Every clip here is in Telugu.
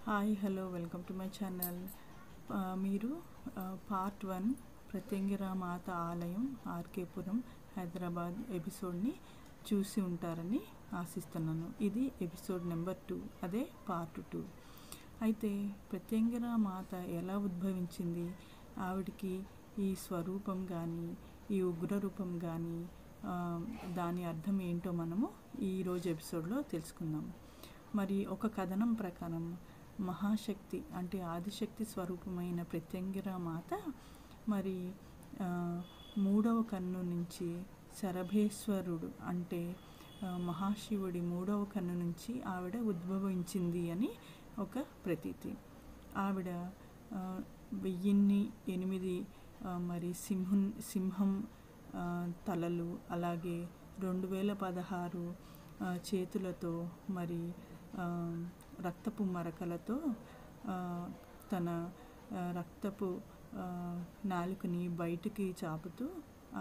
Hi hello welcome to my channel. మీరు పార్ట్ 1 ప్రత్యంగిరా మాత ఆలయం ఆర్కేపురం హైదరాబాద్ ఎపిసోడ్ని చూసి ఉంటారని ఆశిస్తున్నాను. ఇది ఎపిసోడ్ నెంబర్ 2, అదే పార్ట్ 2. అయితే ప్రత్యంగిరా మాత ఎలా ఉద్భవించింది, ఆవిడికి ఈ స్వరూపం కానీ ఈ ఉగ్రరూపం కానీ దాని అర్థం ఏంటో మనము ఈరోజు ఎపిసోడ్లో తెలుసుకుందాం. మరి ఒక కథనం ప్రకారం మహాశక్తి అంటే ఆదిశక్తి స్వరూపమైన ప్రత్యంగిరా మాత మరి 3వ కన్ను నుంచి శరభేశ్వరుడు అంటే మహాశివుడి 3వ కన్ను నుంచి ఆవిడ ఉద్భవించింది అని ఒక ప్రతీతి. ఆవిడ 1008 మరి సింహం తలలు, అలాగే 2016 చేతులతో మరి రక్తపు మరకలతో తన రక్తపు నాలుకని బయటికి చాపుతూ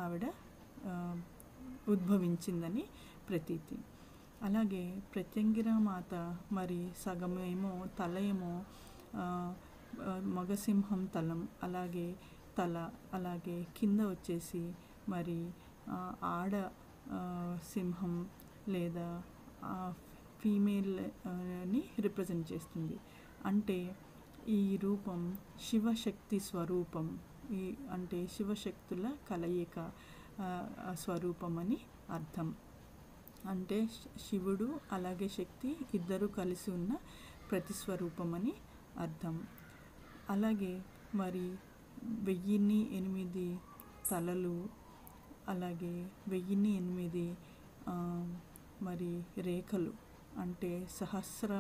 ఆవిడ ఉద్భవించిందని ప్రతీతి. అలాగే ప్రత్యంగిరా మాత మరి సగమేమో తల ఏమో మగసింహం తలం, అలాగే కింద వచ్చేసి మరి ఆడ సింహం లేదా ఫీమేల్ని రిప్రజెంట్ చేస్తుంది. అంటే ఈ రూపం శివశక్తి స్వరూపం, అంటే శివశక్తుల కలయిక స్వరూపం అని అర్థం. అంటే శివుడు అలాగే శక్తి ఇద్దరు కలిసి ఉన్న ప్రతిస్వరూపం అని అర్థం. అలాగే మరి 1008 తలలు, అలాగే 1008 మరి రేఖలు, అంటే సహస్ర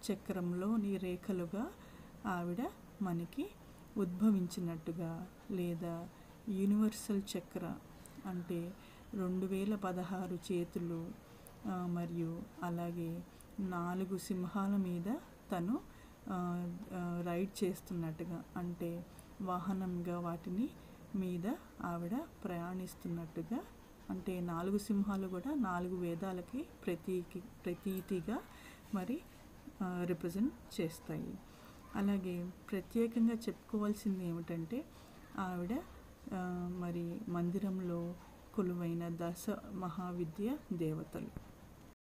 చక్రంలోని రేఖలుగా ఆవిడ మనకి ఉద్భవించినట్టుగా, లేదా యూనివర్సల్ చక్ర అంటే 2016 చేతులు మరియు అలాగే 4 సింహాల మీద తను రైడ్ చేస్తున్నట్టుగా, అంటే వాహనంగా వాటిని మీద ఆవిడ ప్రయాణిస్తున్నట్టుగా, అంటే 4 సింహాలు కూడా 4 వేదాలకి ప్రతీతిగా మరి రిప్రజెంట్ చేస్తాయి. అలాగే ప్రత్యేకంగా చెప్పుకోవాల్సింది ఏమిటంటే ఆవిడ మరి మందిరంలో కొలువైన 10 మహావిద్య దేవతలు.